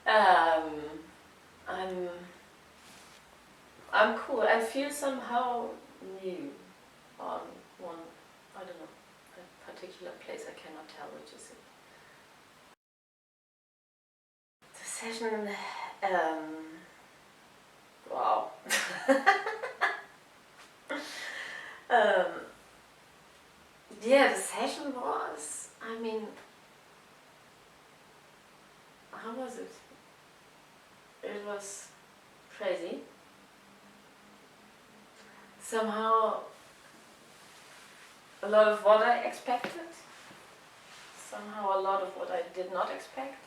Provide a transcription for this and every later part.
um, I'm I'm cool. I feel somehow new on one, I don't know, a particular place. I cannot tell which is it. The session, wow. um, yeah, the session was, I mean, how was it? It was crazy. Somehow a lot of what I expected, somehow a lot of what I did not expect.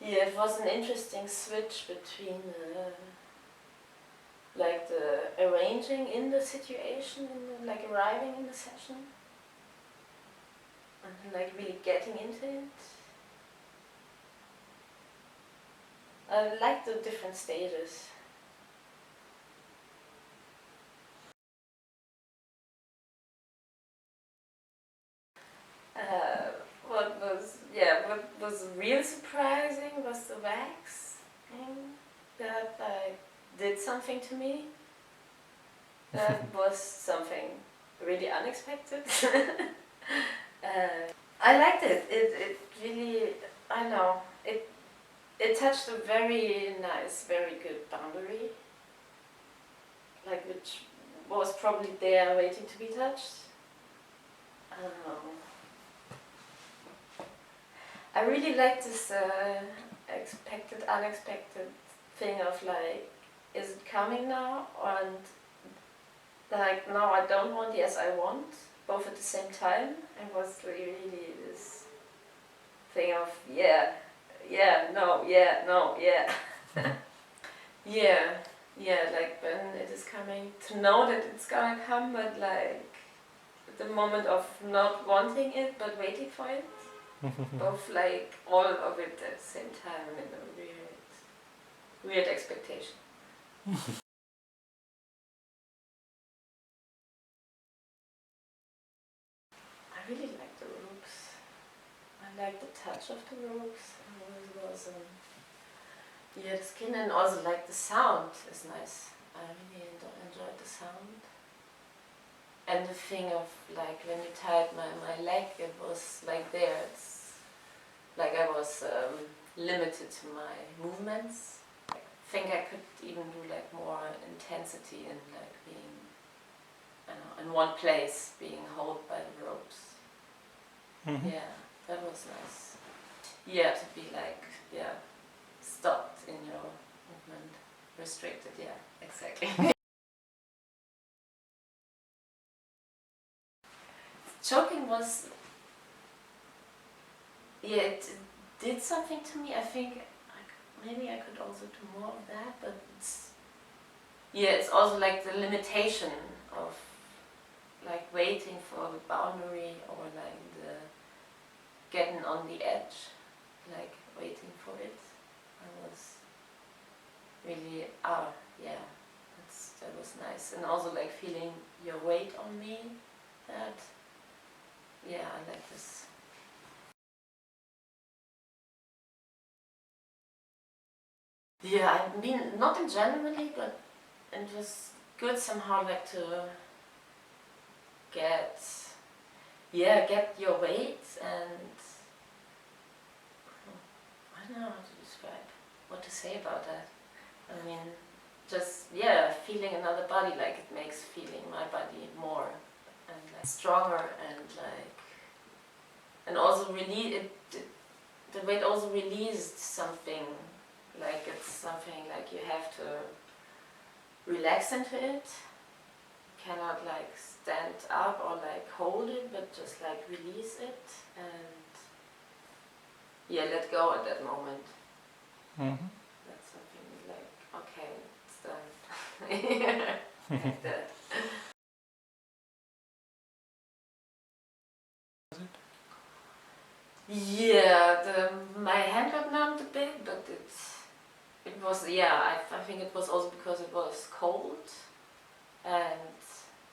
Yeah, it was an interesting switch between like the arranging in the situation, and like arriving in the session, and like really getting into it. I like the different stages. What was real surprising was the wax thing that like did something to me. That was something really unexpected. I liked it. It really, I know, it touched a very nice, very good boundary, like which was probably there waiting to be touched. I don't know. I really like this expected, unexpected thing of like, is it coming now? And like, no, I don't want, yes, I want, both at the same time. It was really this thing of, yeah, no, yeah. Yeah, like when it is coming, to know that it's gonna come, but like the moment of not wanting it, but waiting for it. Both like all of it at the same time in a weird expectation. I really like the ropes. I like the touch of the ropes. It was yeah, the skin, and also like the sound is nice. I really enjoyed the sound. And the thing of like when you tied my leg, it was like there. It's like I was limited to my movements. I think I could even do like more intensity in like being, I don't know, in one place, being held by the ropes. Yeah, that was nice. Yeah, to be like, yeah, stopped in your movement, restricted, yeah, exactly. Choking was, yeah, it did something to me. I think maybe I could also do more of that, but it's also like the limitation of like waiting for the boundary, or like the getting on the edge, like waiting for it. I was really, yeah, that was nice. And also like feeling your weight on me, that, yeah, I like this. Yeah, I mean, not in generally, but it was good somehow like to get your weight, and I don't know how to describe, what to say about that. I mean, just, yeah, feeling another body, like it makes feeling my body more and like stronger, and like, and also the weight also released something, like it's something like you have to relax into it. Cannot like stand up or like hold it, but just like release it and yeah, let go at that moment. That's something like, okay, it's done. Like that. Yeah, my hand got numbed a bit, but it was, yeah, I think it was also because it was cold. And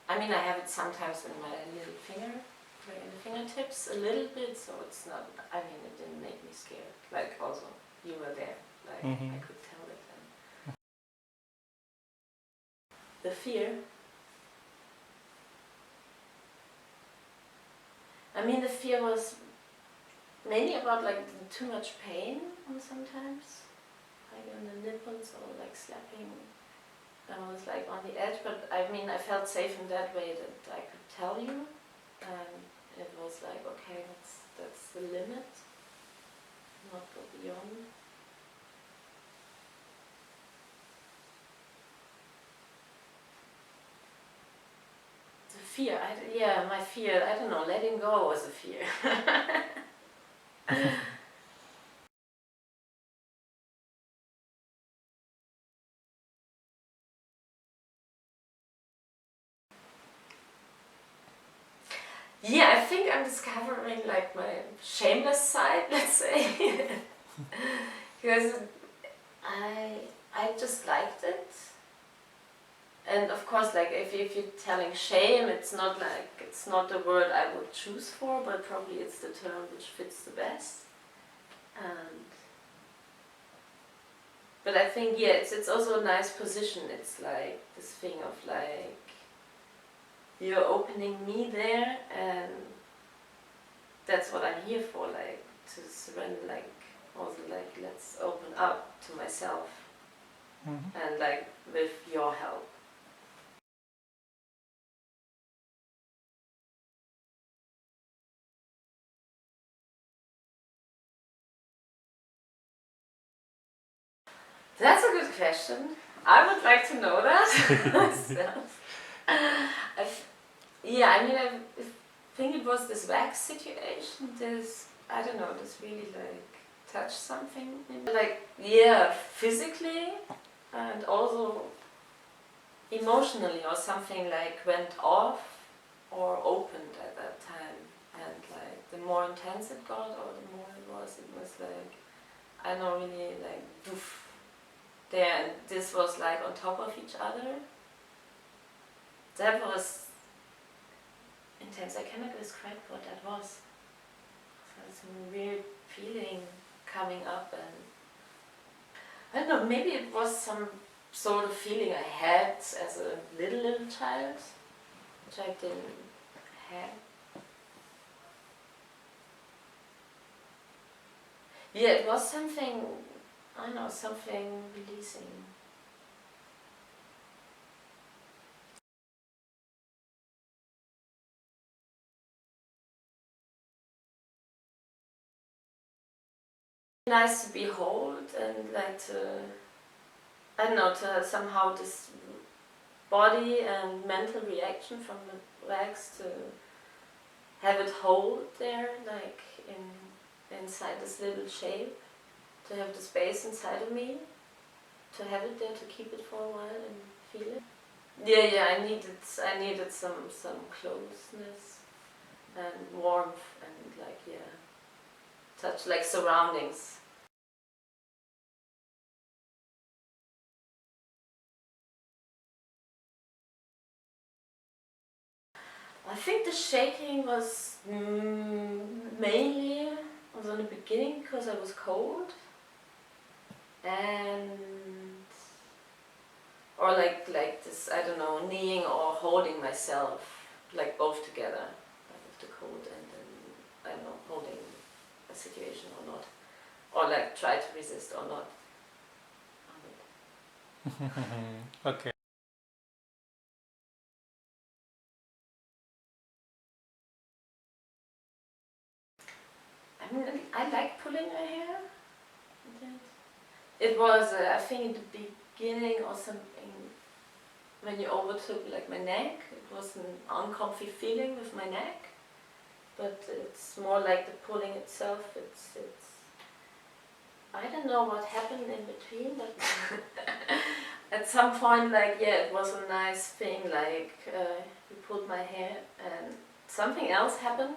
I mean, I have it sometimes in my little finger, like in the fingertips, a little bit, so it's not, I mean, it didn't make me scared. Like, also, you were there, like, I could tell it. And the fear, I mean, the fear was mainly about, like, too much pain sometimes, like on the nipples or, like, slapping. I was, like, on the edge, but, I mean, I felt safe in that way that I could tell you. And it was like, okay, that's the limit, not go beyond. The fear, yeah, my fear, I don't know, letting go was a fear. Yeah, I think I'm discovering, like, my shameless side, let's say. Because I just liked it. And of course, like, if you're telling shame, it's not the word I would choose for, but probably it's the term which fits the best. But I think, yeah, it's also a nice position. It's like this thing of, like, you're opening me there, and that's what I'm here for, like, to surrender, like, also, like, let's open up to myself, and, like, with your help. That's a good question. I would like to know that myself. Yeah, I mean, I think it was this wax situation, I don't know, this really, like, touched something. Like, yeah, physically, and also emotionally, or something, like, went off or opened at that time. And, like, the more intense it got, or the more it was like, I don't know, really, like, poof, there, and this was, like, on top of each other. That was intense. I cannot describe what that was. So it's a weird feeling coming up, and I don't know, maybe it was some sort of feeling I had as a little child, which I didn't have. Yeah, it was something, I don't know, something releasing. Nice to behold, and, like, I don't know, to somehow this body and mental reaction from the wax, to have it hold there, like, inside this little shape, to have the space inside of me, to have it there, to keep it for a while and feel it. Yeah, I needed some closeness and warmth and, like, yeah, touch, like surroundings. I think the shaking was mainly was in the beginning because I was cold, and or like this, I don't know, kneeing or holding myself, like, both together, like with the cold and then, I don't know, holding a situation or not, or, like, try to resist or not. Okay. I mean, I like pulling my hair. It was, I think, in the beginning or something, when you overtook, like, my neck, it was an uncomfy feeling with my neck, but it's more like the pulling itself. It's I don't know what happened in between, but at some point, like, yeah, it was a nice thing, like, you pulled my hair and something else happened,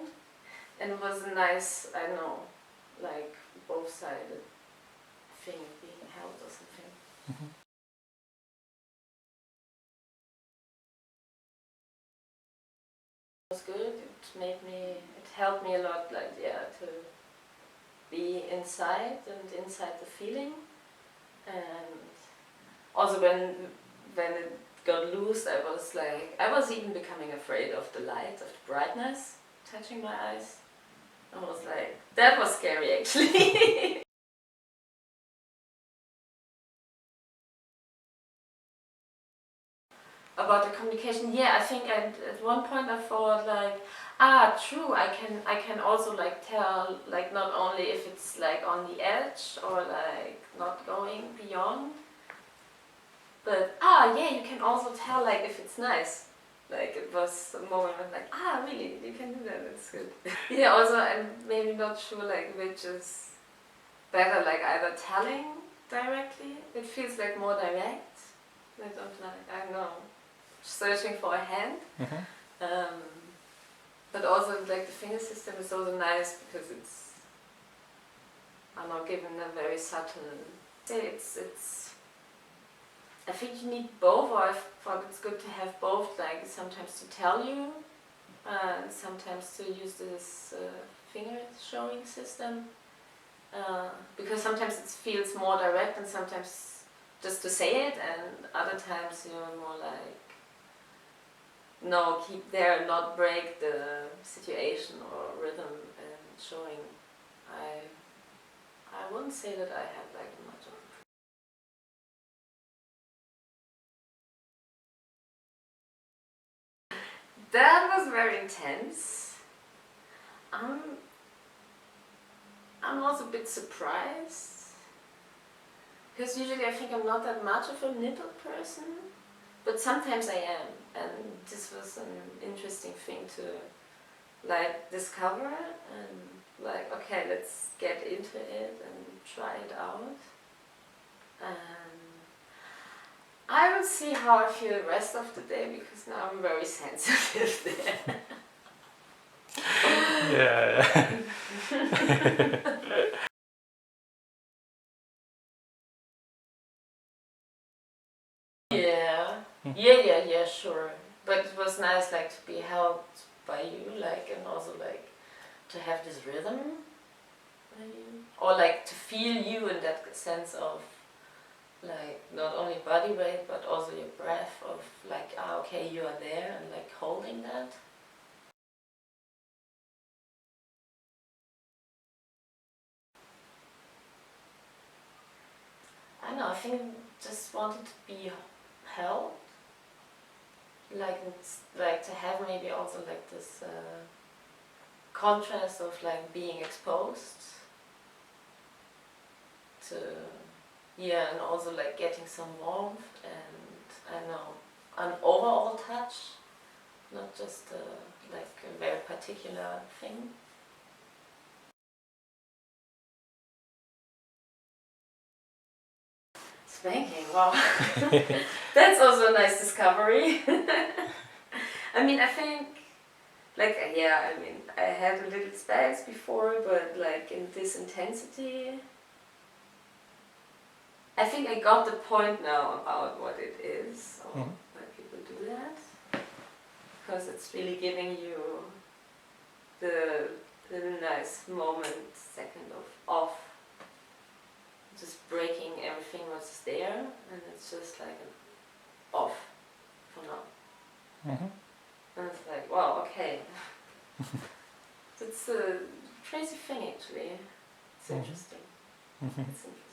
and it was a nice, I don't know, like, both-sided thing being held or something. was good. It helped me a lot, like, yeah, to be inside and inside the feeling. And also when it got loose, I was even becoming afraid of the light, of the brightness touching my eyes. I was like, that was scary actually. About the communication, yeah, I think at one point I thought like, true, I can also like tell, like, not only if it's like on the edge or like not going beyond, but yeah, you can also tell like if it's nice. Like, it was a moment when like, really, you can do that, that's good. Yeah, also I'm maybe not sure like which is better, like either telling directly, it feels like more direct. I don't know, searching for a hand. But also like the finger system is also nice because it's, I don't know, given a very subtle, I think you need both, or I thought it's good to have both, like sometimes to tell you and sometimes to use this finger showing system, because sometimes it feels more direct and sometimes just to say it, and other times you're more like, no, keep there, not break the situation or rhythm and showing. I wouldn't say that I have like much of it. That was very intense. I'm also a bit surprised, because usually I think I'm not that much of a nipple person, but sometimes I am, and this was an interesting thing to like discover and like, okay, let's get into it and try it out. And I will see how I feel the rest of the day, because now I'm very sensitive there. Yeah. Yeah, sure. But it was nice, like, to be held by you, like, and also like to have this rhythm, or like to feel you in that sense of like not only body weight but also your breath, of like, okay, you are there, and like holding that. I don't know, I think just wanted to be held, like to have maybe also like this contrast of like being exposed to, yeah, and also like getting some warmth and, I don't know, an overall touch, not just like a very particular thing. Spanking, wow. That's also a nice discovery. I mean, I think, like, yeah, I mean, I had a little spanks before, but like in this intensity, I think I got the point now about what it is, or why people do that. Because it's really giving you the nice moment, second of off, just breaking everything what's there, and it's just like an off for now. And it's like, wow, okay. It's a crazy thing actually. It's interesting. It's interesting.